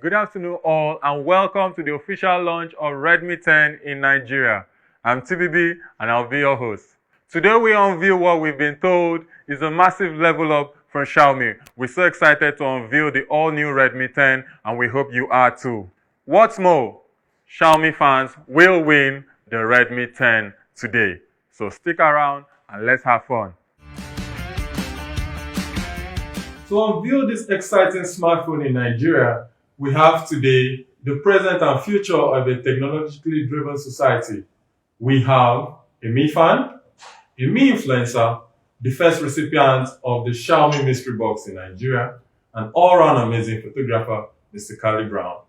Good afternoon all and welcome to the official launch of Redmi 10 in Nigeria. I'm TBB and I'll be your host. Today we unveil what we've been told is a massive level up from Xiaomi. We're so excited to unveil the all-new Redmi 10 and we hope you are too. What's more, Xiaomi fans will win the Redmi 10 today. So stick around and let's have fun. To unveil this exciting smartphone in Nigeria, we have today the present and future of a technologically driven society. We have a Mi fan, a Mi influencer, the first recipient of the Xiaomi mystery box in Nigeria, an all-round amazing photographer, Mr. Kali Brown.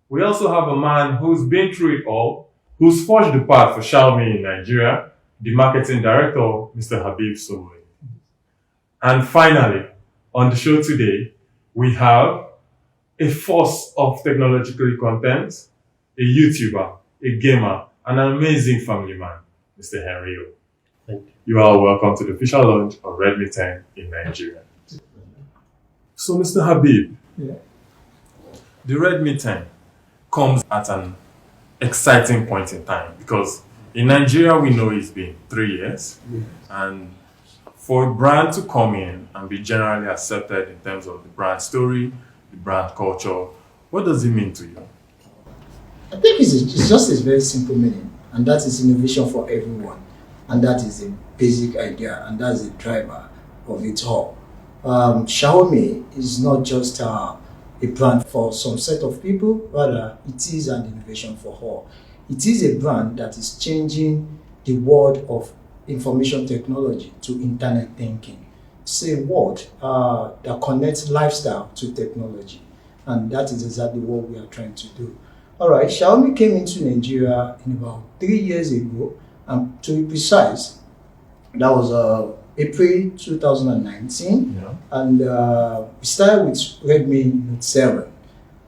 We also have a man who's been through it all, who's forged the path for Xiaomi in Nigeria, the marketing director, Mr. Habib Soboy. And finally, on the show today, we have a force of technological content, a YouTuber, a gamer, an amazing family man, Mr. Henry O. Thank you. You are welcome to the official launch of Redmi 10 in Nigeria. So, Mr. Habib, the Redmi 10 comes at an exciting point in time because in Nigeria we know it's been 3 years, and for a brand to come in and be generally accepted in terms of the brand story, the brand culture, what does it mean to you? I think it's just a very simple meaning, and that is innovation for everyone, and that is a basic idea, and that's the driver of it all. Xiaomi is not just a brand for some set of people, rather it is an innovation for all. It is a brand that is changing the world of information technology to internet thinking. It's a word that connects lifestyle to technology, and that is exactly what we are trying to do. All right, Xiaomi came into Nigeria in about 3 years ago, and to be precise, that was April 2019, and we started with Redmi Note 7.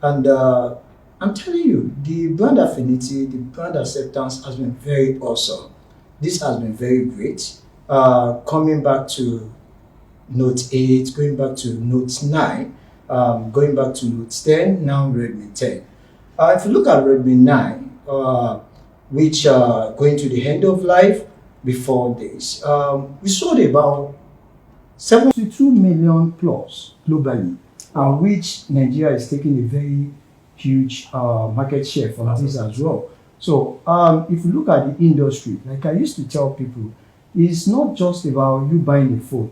And I'm telling you, the brand affinity, the brand acceptance has been very awesome. This has been very great. Coming back to Note 8, going back to Note 9, going back to Note 10, now Redmi 10. If you look at Redmi 9, which going to the end of life before this, we sold about 72 million plus globally, which Nigeria is taking a very huge market share from this as well. So if you look at the industry, like I used to tell people, it's not just about you buying a phone.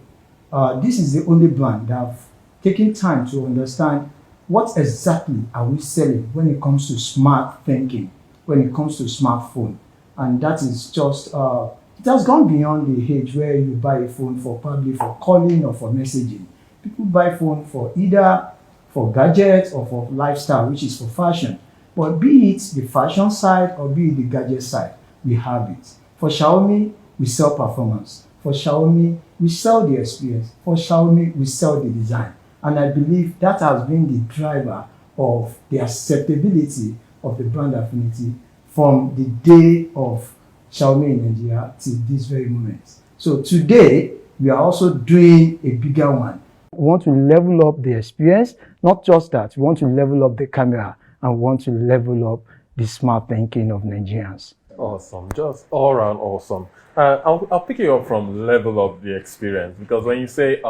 This is the only brand that have taken time to understand what exactly are we selling when it comes to smart thinking, when it comes to smartphone. And that is just, it has gone beyond the age where you buy a phone for probably for calling or for messaging. People buy phone for either for gadgets or for lifestyle, which is for fashion. But be it the fashion side or be it the gadget side, we have it. For Xiaomi, we sell performance. For Xiaomi, we sell the experience. For Xiaomi, we sell the design. And I believe that has been the driver of the acceptability of the brand affinity from the day of Xiaomi in Nigeria to this very moment. So today, we are also doing a bigger one. We want to level up the experience. Not just that, we want to level up the camera and want to level up the smart thinking of Nigerians. Awesome, just all around awesome. I'll pick you up from level up the experience, because when you say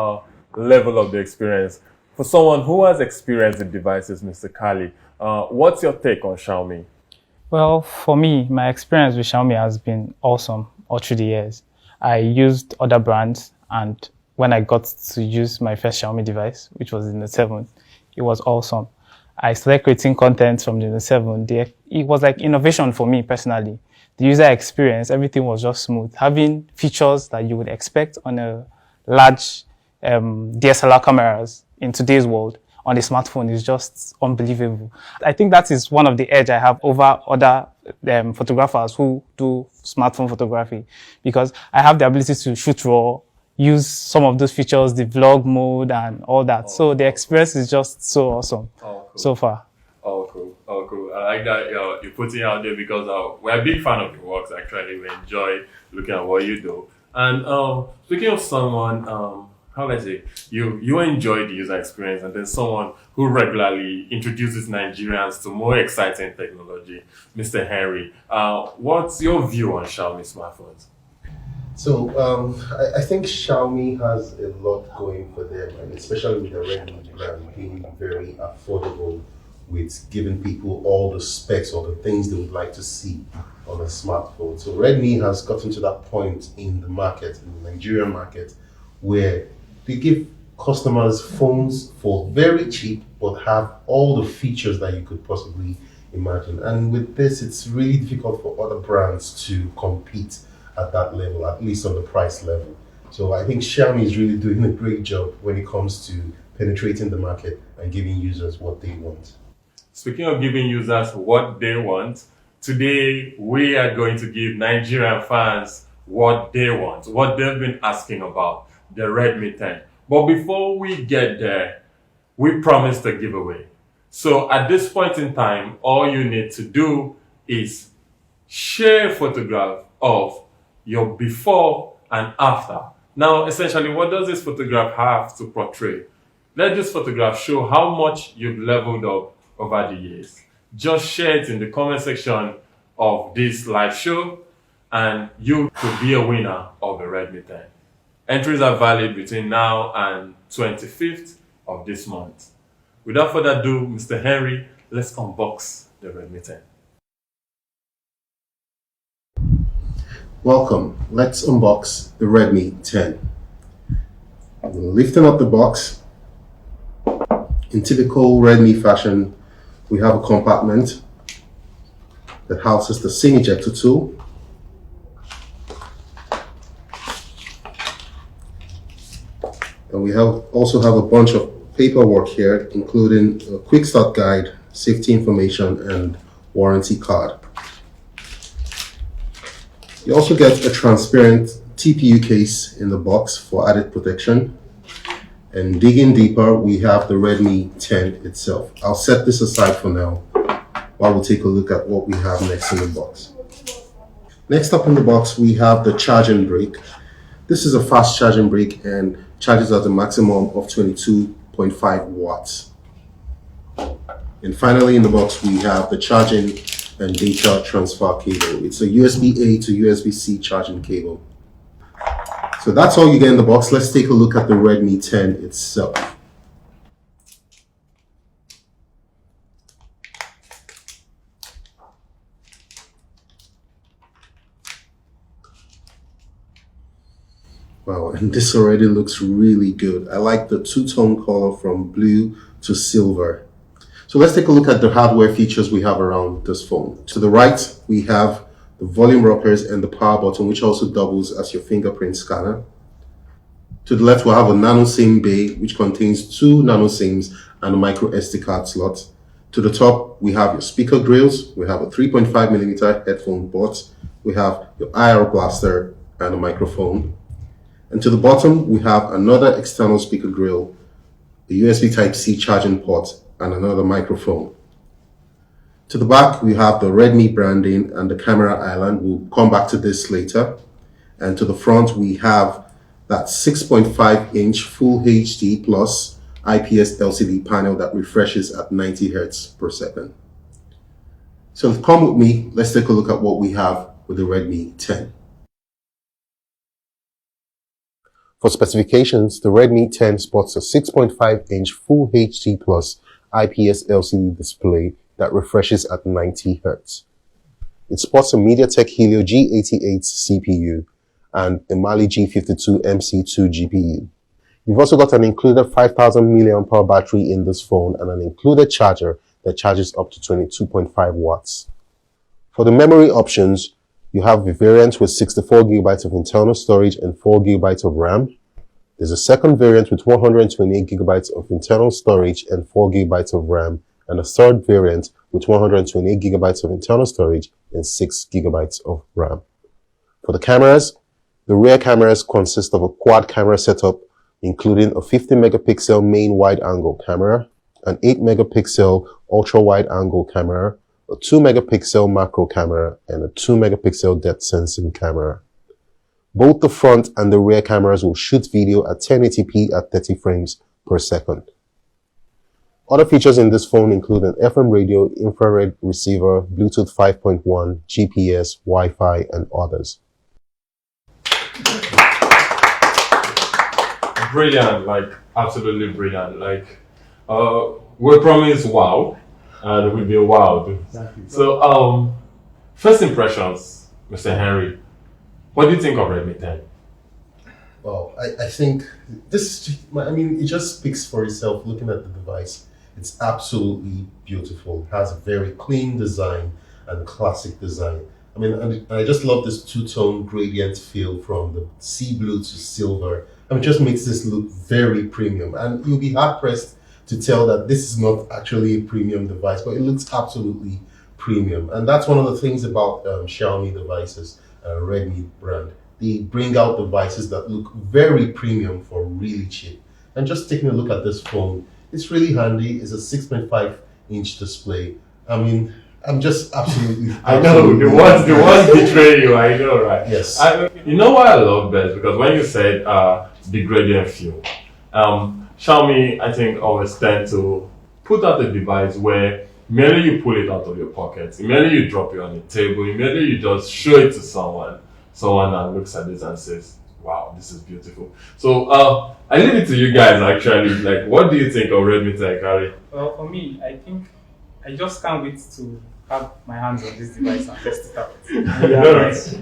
level up the experience, for someone who has experienced the devices, Mr. Kali, what's your take on Xiaomi? Well, for me, my experience with Xiaomi has been awesome all through the years. I used other brands, and when I got to use my first Xiaomi device, which was the Note 7, it was awesome. I started creating content from the Note 7. It was like innovation for me personally. The user experience, everything was just smooth. Having features that you would expect on a large DSLR cameras in today's world on a smartphone is just unbelievable. I think that is one of the edge I have over other photographers who do smartphone photography, because I have the ability to shoot RAW, use some of those features, the vlog mode and all that. So the experience is just so awesome so far. Oh, cool. I like that you're putting it out there, because we're a big fan of your works, actually. We enjoy looking at what you do. And speaking of someone how let's say, you enjoy the user experience, and then someone who regularly introduces Nigerians to more exciting technology, Mr. Henry. What's your view on Xiaomi smartphones? So I think Xiaomi has a lot going for them, and especially with the Redmi brand being very affordable, with giving people all the specs or the things they would like to see on a smartphone. So Redmi has gotten to that point in the market, in the Nigerian market, where they give customers phones for very cheap but have all the features that you could possibly imagine. And with this, it's really difficult for other brands to compete at that level, at least on the price level. So I think Xiaomi is really doing a great job when it comes to penetrating the market and giving users what they want. Speaking of giving users what they want, today we are going to give Nigerian fans what they want, what they've been asking about, the Redmi 10. But before we get there, we promised a giveaway. So at this point in time, all you need to do is share a photograph of your before and after. Now, essentially, what does this photograph have to portray? Let this photograph show how much you've leveled up over the years. Just share it in the comment section of this live show, and you could be a winner of a Redmi 10. Entries are valid between now and 25th of this month. Without further ado, Mr. Henry, let's unbox the Redmi 10. Welcome. Let's unbox the Redmi 10. Lifting up the box, in typical Redmi fashion, we have a compartment that houses the SIM ejector tool. And we also have a bunch of paperwork here, including a quick start guide, safety information, and warranty card. You also get a transparent TPU case in the box for added protection. And digging deeper, we have the Redmi 10 itself. I'll set this aside for now while we take a look at what we have next in the box. Next up in the box, we have the charging brick. This is a fast charging brick and charges at a maximum of 22.5 watts. And finally in the box, we have the charging and data transfer cable. It's a USB-A to USB-C charging cable. So that's all you get in the box. Let's take a look at the Redmi 10 itself. Wow, and this already looks really good. I like the two-tone color from blue to silver. So let's take a look at the hardware features we have around this phone. To the right, we have the volume rockers and the power button, which also doubles as your fingerprint scanner. To the left, we'll have a nano SIM bay, which contains 2 nano SIMs and a micro SD card slot. To the top, we have your speaker grills. We have a 3.5mm headphone port. We have your IR blaster and a microphone. And to the bottom, we have another external speaker grill, the USB Type-C charging port, and another microphone. To the back, we have the Redmi branding and the camera island. We'll come back to this later. And to the front, we have that 6.5-inch Full HD Plus IPS LCD panel that refreshes at 90 Hz per second. So come with me, let's take a look at what we have with the Redmi 10. For specifications, the Redmi 10 sports a 6.5-inch Full HD Plus IPS LCD display that refreshes at 90 Hz. It sports a MediaTek Helio G88 CPU and a Mali G52 MC2 GPU. You've also got an included 5000 mAh battery in this phone and an included charger that charges up to 22.5 watts. For the memory options, you have a variant with 64 GB of internal storage and 4 GB of RAM. There's a second variant with 128 GB of internal storage and 4 GB of RAM, and a third variant with 128 GB of internal storage and 6 GB of RAM. For the cameras, the rear cameras consist of a quad camera setup, including a 50 megapixel main wide-angle camera, an 8 megapixel ultra-wide-angle camera, a 2 megapixel macro camera, and a 2 megapixel depth sensing camera. Both the front and the rear cameras will shoot video at 1080p at 30 frames per second. Other features in this phone include an FM radio, infrared receiver, Bluetooth 5.1, GPS, Wi-Fi, and others. Brilliant, like absolutely brilliant. Like we promise wow, and we'll be wowed. So first impressions, Mr. Henry, what do you think of Redmi 10? Well, I think it just speaks for itself looking at the device. It's absolutely beautiful. It has a very clean design and classic design. I mean, and I just love this two-tone gradient feel from the sea blue to silver. I mean, it just makes this look very premium. And you'll be hard-pressed to tell that this is not actually a premium device, but it looks absolutely premium. And that's one of the things about Xiaomi devices, Redmi brand. They bring out devices that look very premium for really cheap. And just taking a look at this phone, it's really handy. It's a 6.5-inch display. I mean, I'm just absolutely. I know the ones betray you. I know, right? Yes. You know why I love best? Because when you said the gradient feel, Xiaomi, I think, always tend to put out a device where immediately you pull it out of your pocket, immediately you drop it on the table, immediately you just show it to someone that looks at this and says, "Wow, this is beautiful." So I leave it to you guys actually. Like, what do you think of Redmi 10, Kari? Well, for me, I think I just can't wait to have my hands on this device and test it out.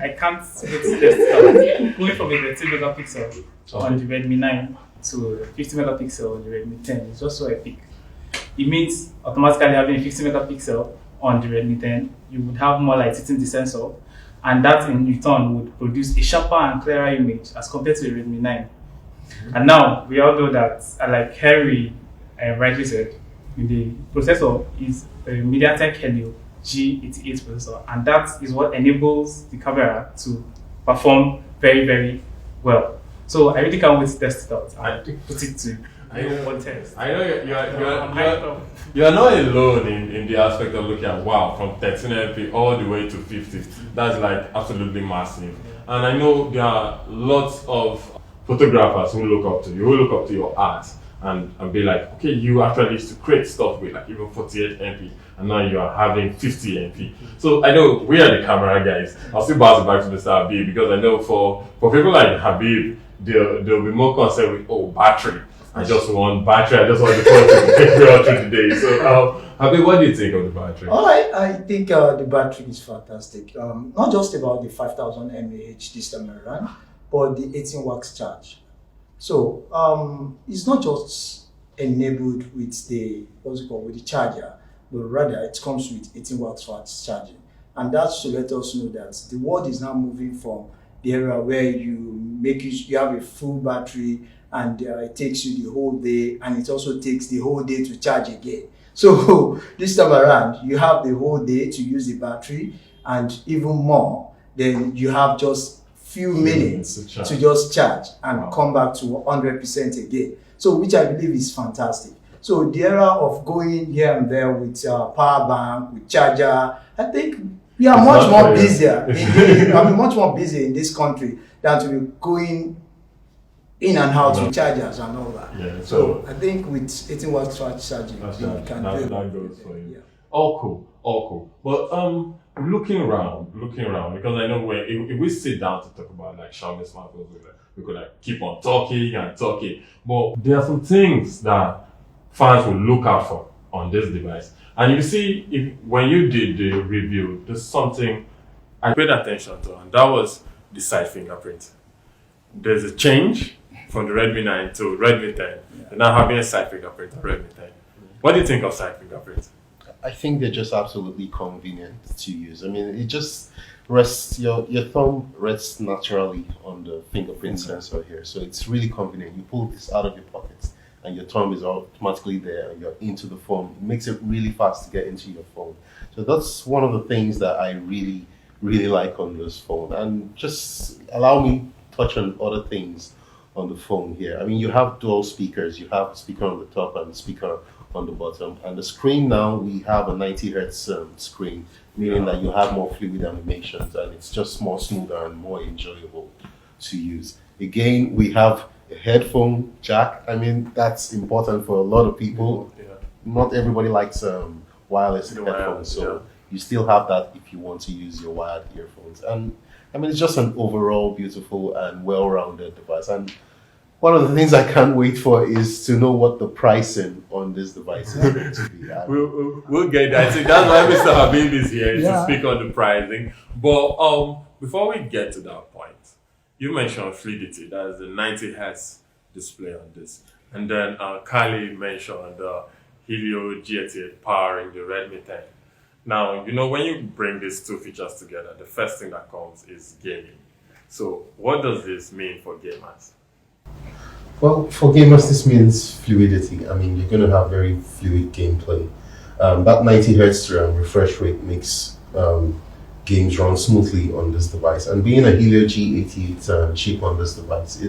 I can't wait to test it out. Going from a 13 megapixel on the Redmi 9 to 50 megapixel on the Redmi 10 is just so epic. It means automatically having a 50 megapixel on the Redmi 10, you would have more light hitting the sensor, and that in return would produce a sharper and clearer image as compared to the Redmi 9. And now we all know that, like Henry rightly said, the processor is a MediaTek Helio G88 processor, and that is what enables the camera to perform very, very well. So I really can't wait to test it out and put it to one test. I know you're not alone in the aspect of looking at wow, from 13MP all the way to 50. That's like absolutely massive. And I know there are lots of photographers who look up to you, who look up to your art and be like, okay, you actually used to create stuff with like even 48 MP and now you are having 50 MP. So I know we are the camera guys. I'll still bounce back to Mr. Habib because I know for people like Habib, they'll be more concerned with battery. I just want battery, I just want the phone to take me out through the day. So Habib, what do you think of the battery? I think the battery is fantastic. Not just about the 5000 mAh this time around, but the 18 watts charge. So it's not just enabled with the with the charger, but rather it comes with 18 watts fast charging, and that's to let us know that the world is now moving from the era where you have a full battery and it takes you the whole day, and it also takes the whole day to charge again. So this time around, you have the whole day to use the battery, and even more, then you have just few minutes to just charge and come back to 100% again. So which I believe is fantastic. So the era of going here and there with power bank, with charger, I think we are much more busier. Much more busy in this country than to be going in and out with chargers and all that. Yeah, so I think with 18 watts fast charging, you can do it. That goes for you. Yeah. All cool. But looking around, because I know if we sit down to talk about like Xiaomi smartphones, we could like keep on talking and talking. But there are some things that fans will look out for on this device. And you see, when you did the review, there's something I paid attention to, and that was the side fingerprint. There's a change from the Redmi 9 to Redmi 10. They're now having a side fingerprint on Redmi 10. What do you think of side fingerprint? I think they're just absolutely convenient to use. I mean, it just rests, your thumb rests naturally on the fingerprint sensor here. So it's really convenient. You pull this out of your pocket and your thumb is automatically there and you're into the phone. It makes it really fast to get into your phone. So that's one of the things that I really, really like on this phone. And just allow me to touch on other things on the phone here. I mean, you have dual speakers. You have a speaker on the top and a speaker on the bottom. And the screen now, we have a 90 hertz screen, meaning that you have more fluid animations and it's just more smoother and more enjoyable. to use. Again, we have a headphone jack. I mean, that's important for a lot of people. Yeah. Not everybody likes wireless The headphones, wireless, so yeah. you still have that if you want to use your wired earphones. And I mean, it's just an overall beautiful and well-rounded device. And one of the things I can't wait for is to know what the pricing on this device is going to be. We'll get that. See, that's why Mr. Habib is here is to Yeah. speak on the pricing. But before we get to that point, you mentioned fluidity. That is the 90 hertz display on this, and then Kali mentioned the Helio G88 powering the Redmi 10. Now, when you bring these two features together, the first thing that comes is gaming. So, what does this mean for gamers? Well, for gamers, this means fluidity. I mean, you're going to have very fluid gameplay. That 90 hertz refresh rate makes games run smoothly on this device. And being a Helio G88 chip on this device,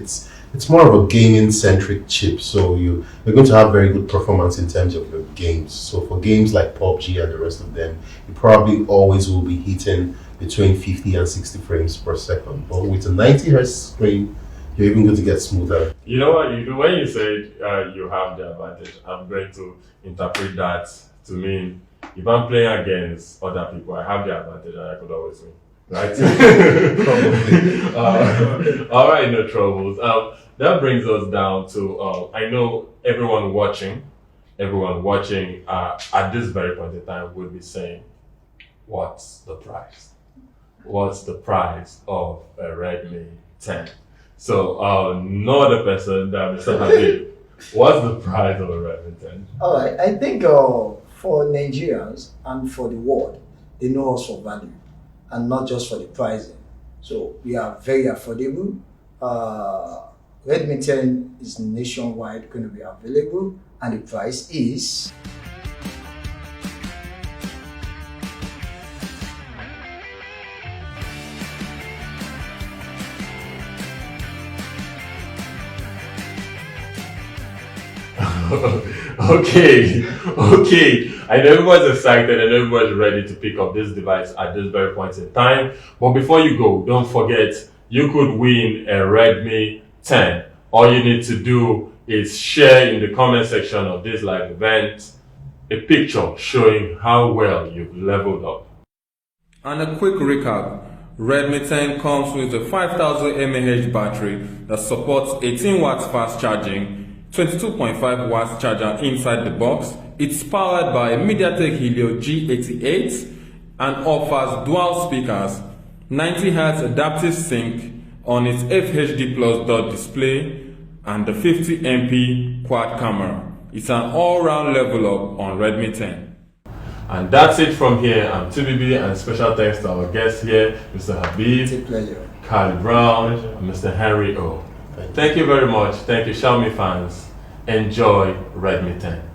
it's more of a gaming-centric chip. So you're going to have very good performance in terms of your games. So for games like PUBG and the rest of them, you probably always will be hitting between 50 and 60 frames per second. But with a 90 hertz screen, you're even going to get smoother. You know what? When you said you have the advantage, I'm going to interpret that to mean if I'm playing against other people, I have the advantage and I could always win. Right? Probably. All right, no troubles. That brings us down to I know everyone watching at this very point in time will be saying, what's the price? What's the price of a Redmi 10? So, no other person than Mr. Habib. What's the price of a Redmi 10? All right, I think for Nigerians and for the world, they know us for value and not just for the pricing. So we are very affordable. Redmi 10 is nationwide going to be available, and the price is Okay. I know everyone's excited and everyone's ready to pick up this device at this very point in time. But before you go, don't forget, you could win a Redmi 10. All you need to do is share in the comment section of this live event a picture showing how well you've leveled up. And a quick recap. Redmi 10 comes with a 5000 mAh battery that supports 18 watts fast charging, 22.5 watts charger inside the box. It's powered by a MediaTek Helio G88 and offers dual speakers, 90 Hz adaptive sync on its FHD Plus dot display, and the 50 MP quad camera. It's an all-round level up on Redmi 10. And that's it from here. I'm TBB, and special thanks to our guests here, Mr. Habib, it's a pleasure. Carly Brown, and Mr. Henry O. Thank you very much. Thank you, Xiaomi fans. Enjoy Redmi 10.